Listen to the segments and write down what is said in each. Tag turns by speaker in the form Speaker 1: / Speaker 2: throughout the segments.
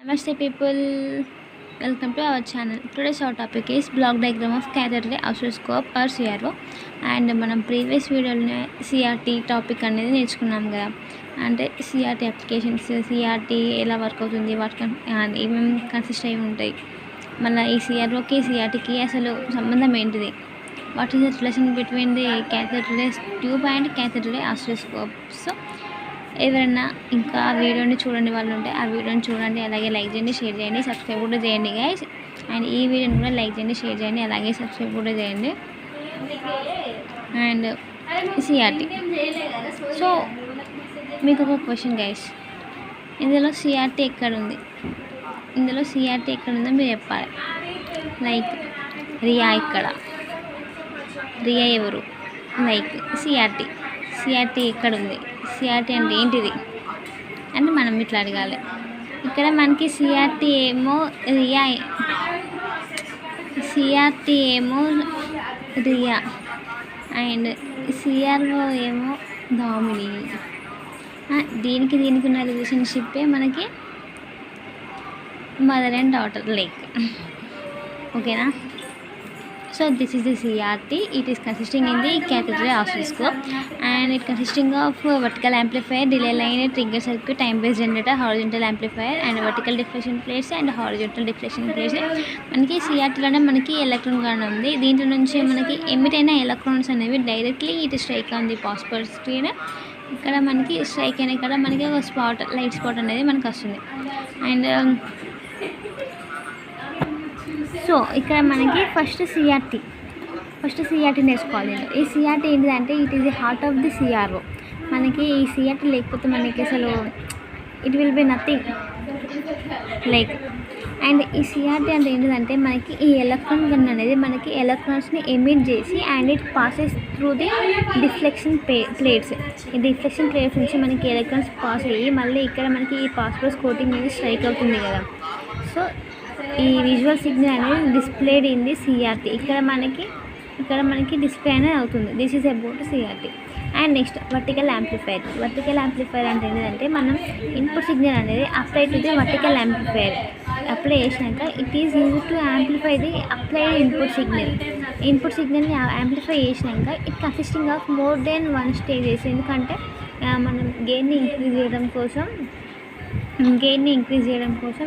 Speaker 1: Namaste people, welcome to our channel. Today's our topic is block diagram of cathode ray oscilloscope or CRO. And మనం previous వీడియోలో CRT topic అనేది నేర్చుకున్నాం కదా. అంటే CRT applications, CRT ఎలా work అవుతుంది, వాటి ఏమేమి కన్సిస్ట్ అయి ఉంటాయి, మన ఈ సిఆర్ఓకి సిఆర్టీకి అసలు సంబంధం ఏంటిది, what is the relation between the cathode ray tube and cathode ray oscilloscope. So ఎవరైనా ఇంకా వీడియోని చూడండి వాళ్ళు ఉంటే ఆ వీడియోని చూడండి, అలాగే లైక్ చేయండి, షేర్ చేయండి, సబ్స్క్రైబ్ కూడా చేయండి గైస్. అండ్ ఈ వీడియోని కూడా లైక్ చేయండి, షేర్ చేయండి, అలాగే సబ్స్క్రైబ్ కూడా చేయండి. అండ్ సిఆర్టీ, సో మీకు ఒక క్వశ్చన్ గైస్, ఇందులో సిఆర్టీ ఎక్కడుంది, ఇందులో సిఆర్టీ ఎక్కడుందో మీరు చెప్పాలి. లైక్ రియా ఇక్కడ, రియా ఎవరు, లైక్ సిఆర్టీ, సిఆర్టీ ఎక్కడుంది, సిఆర్టీ అంటే ఏంటిది అని మనం ఇట్లా అడగాలి. ఇక్కడ మనకి సిఆర్టీ ఏమో రియా, సిఆర్టీ ఏమో రియా అండ్ సిఆర్ఓ ఏమో దామిని. దీనికి ఉన్న రిలేషన్షిప్పే మనకి మదర్ అండ్ డాటర్ లైక్. ఓకేనా? So this is the CRT. It is consisting in the cathode ray oscilloscope and it consisting of vertical amplifier, delay line, trigger circuit, time based generator, horizontal amplifier and vertical deflection plates and horizontal deflection plates. మనకి సిఆర్టీలోనే మనకి electron gone ఉంది. దీంట్లో నుంచి మనకి emit అయిన electrons అనేవి directly it strike on the positive screen. ఇక్కడ మనకి స్ట్రైక్ అయిన ఇక్కడ మనకి ఒక స్పాట్, లైట్ స్పాట్ అనేది మనకు వస్తుంది. అండ్ సో ఇక్కడ మనకి ఫస్ట్ సిఆర్టీ నేర్చుకోవాలి. ఈ సిఆర్టీ ఏంటిదంటే it is the heart of the CRO. మనకి ఈ సిఆర్టీ లేకపోతే మనకి అసలు it will be nothing like. And ఈ సిఆర్టీ అంటే ఏంటిదంటే మనకి ఈ ఎలక్ట్రాన్ గన్ అనేది మనకి ఎలక్ట్రాన్స్ని ఎమిట్ చేసి and it passes through the deflection plates. ఈ డిఫ్లెక్షన్ ప్లేట్స్ నుంచి మనకి ఎలక్ట్రాన్స్ పాస్ అయ్యి మళ్ళీ ఇక్కడ మనకి ఈ పాస్పోర్స్ కోటింగ్ మీద స్ట్రైక్ అవుతుంది కదా. సో ఈ విజువల్ సిగ్నల్ అనేది డిస్ప్లేడ్ ఇన్ ది సిఆర్టీ. ఇక్కడ మనకి డిస్ప్లే అనేది అవుతుంది. This is about CRT. And next vertical amplifier. Vertical amplifier అంటే ఏంటంటే మనం ఇన్పుట్ సిగ్నల్ అనేది apply to the vertical amplifier apply చేసినాక it is use to amplify the applied input సిగ్నల్ని యాంప్లిఫై చేసినాక it consisting of more then one stages. ఎందుకంటే మనం గెయిన్ని increase చేయడం కోసం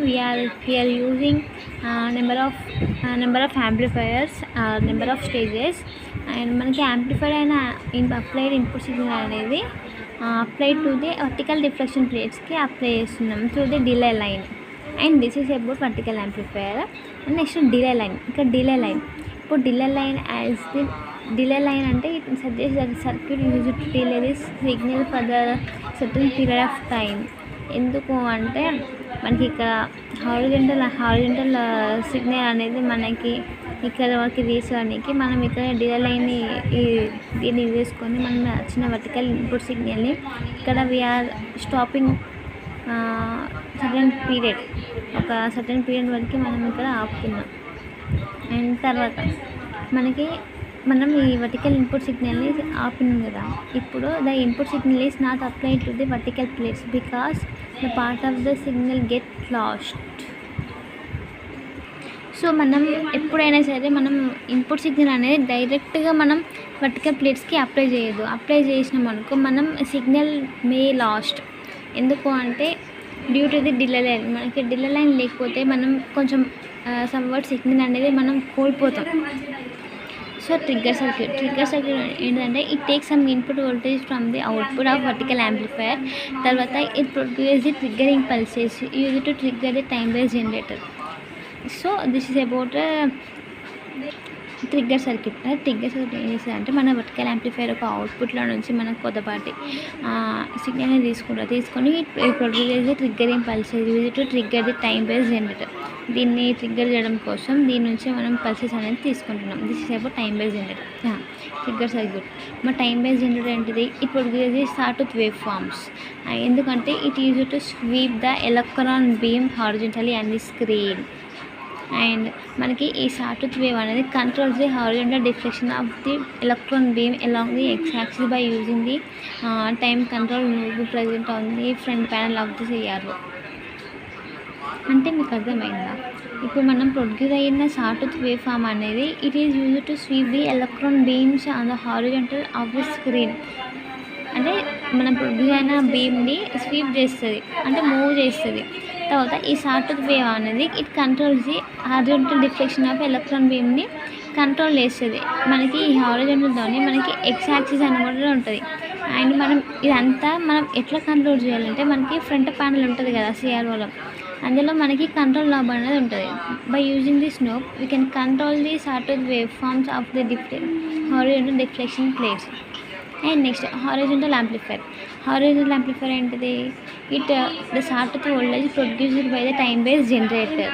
Speaker 1: we are using number of amplifiers, number of stages. And మనకి amplifier అయిన applied input signal అనేది apply to the vertical deflection ప్లేట్స్కి అప్లై చేస్తున్నాం through the delay line. And this is about vertical amplifier. And next delay line. ఇక్కడ delay line, ఇప్పుడు delay line అంటే it suggest that circuit use to delay this signal for the certain period of time. ఎందుకు అంటే మనకి ఇక్కడ horizontal signal అనేది మనకి ఇక్కడ వరకు రీచ్ అవ్వడానికి మనం ఇక్కడ డిలే లైన్ని దీన్ని యూజ్ చేసుకొని మనం వచ్చిన వర్టికల్ ఇన్పుట్ సిగ్నల్ని ఇక్కడ వీఆర్ స్టాపింగ్ ఒక సర్టన్ పీరియడ్ వరకు మనం ఇక్కడ ఆపుతున్నాం. అండ్ తర్వాత మనం ఈ వర్టికల్ ఇన్పుట్ సిగ్నల్ని ఆపినాం కదా. ఇప్పుడు the input signal is not applied to the vertical plates because the part of the signal get lost. So మనం ఎప్పుడైనా సరే మనం ఇన్పుట్ సిగ్నల్ అనేది డైరెక్ట్గా మనం వర్టికల్ ప్లేట్స్కి అప్లై చేయొద్దు. అప్లై చేసినాం అనుకో మనం సిగ్నల్ మే లాస్ట్. ఎందుకు అంటే due to the delay line. మనకి డిలే లైన్ లేకపోతే మనం కొంచెం సమ్వాట్ సిగ్నల్ అనేది మనం కోల్పోతాం. సో ట్రిగ్గర్ సర్క్యూట్ ఏంటంటే it takes some input voltage from the output of vertical amplifier. తర్వాత it produce the triggering pulses use to trigger the time based generator. So this is about trigger circuit ఏం చేస్తుందంటే మన vertical amplifier ఒక అవుట్పుట్లో నుంచి మనం కొద్దిపాటి సిగ్నల్ని తీసుకొని produce triggering pulses use to trigger the time based generator. దీన్ని ట్రిగ్గర్ చేయడం కోసం దీని నుంచి మనం పల్సెస్ అనేది తీసుకుంటున్నాం. This is about time based generator, trigger circuit. మా టైమ్ బేస్డ్ జనరేటర్ ఏంటిది? It produce the sawtooth wave forms. ఎందుకంటే it use to sweep the electron beam horizontally on the screen. And మనకి ఈ సాటూత్ వేవ్ అనేది controls the horizontal deflection of the electron beam along the X axis by using the time control node present on the front panel of the CRO. అంటే మీకు అర్థమైందా? ఇప్పుడు మనం produce అయిన sawtooth waveform అనేది it is used to sweep the electron beams on the horizontal of the screen. అంటే మనం produce అయిన బీమ్ని స్వీప్ చేస్తుంది, అంటే మూవ్ చేస్తుంది. తర్వాత ఈ సాటూత్ వేవ్ అనేది it controls the horizontal deflection of electron బీమ్ని కంట్రోల్ చేస్తుంది. మనకి ఈ హారిజాంటల్తోని మనకి ఎక్స్ యాక్సిస్ అని కూడా ఉంటుంది. అండ్ మనం ఇదంతా మనం ఎట్లా కంట్రోల్ చేయాలంటే మనకి ఫ్రంట్ ప్యానల్ ఉంటుంది కదా సిఆర్ఓలో, అందులో మనకి కంట్రోల్ నాబ్ అనేది ఉంటుంది. By using this knob we can control the sawtooth wave forms of the horizontal deflection plates. And next horizontal amplifier. Horizontal amplifier ఏంటిది? The sawtooth voltage produced by the time base generator.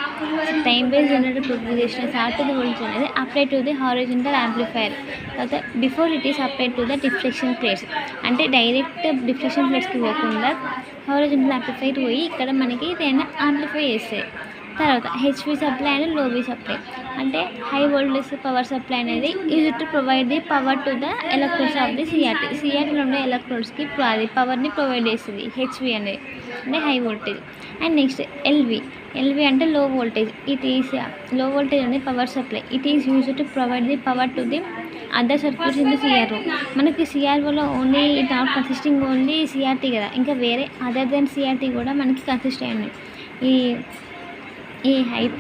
Speaker 1: Time base generator produce చేసిన sawtooth voltage అనేది apply to the horizontal amplifier. తర్వాత before it is apply to the deflection plates. అంటే direct deflection ప్లేట్స్కి పోకుండా horizontal amplifier పోయి ఇక్కడ మనకి ఏదైనా యాంప్లిఫై చేస్తాయి. తర్వాత HV supply and LV supply. అంటే హై వోల్టేజ్ పవర్ సప్లై అనేది is to provide the power to the electrodes of the CRT. సిఆర్టీలో ఉండే ఎలక్ట్రోడ్స్కి అది పవర్ని ప్రొవైడ్ చేస్తుంది హెచ్వి అనేది, అంటే high voltage. And next LV. LV అంటే low voltage. It is low voltage అనేది power supply. It is use to provide the power to the other circuits in the CRO. మనకి సిఆర్ఓలో only it not consisting only CRT కదా, ఇంకా వేరే other then CRT కూడా మనకి consist అయి ఉన్నాయి. ఈ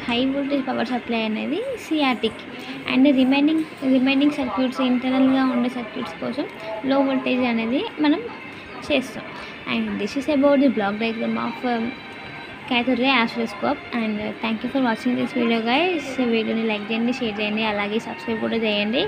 Speaker 1: హై వోల్టేజ్ పవర్ సప్లై అనేది సిఆర్టీకి. అండ్ రిమైనింగ్ సర్క్యూట్స్ ఇంటర్నల్గా ఉండే సర్క్యూట్స్ కోసం లో వోల్టేజ్ అనేది మనం చేస్తాం. And this is about the block diagram of cathode ray oscilloscope. And thank you for watching this video guys. వీడియోని లైక్ చేయండి, షేర్ చేయండి, అలాగే సబ్స్క్రైబ్ కూడా చేయండి.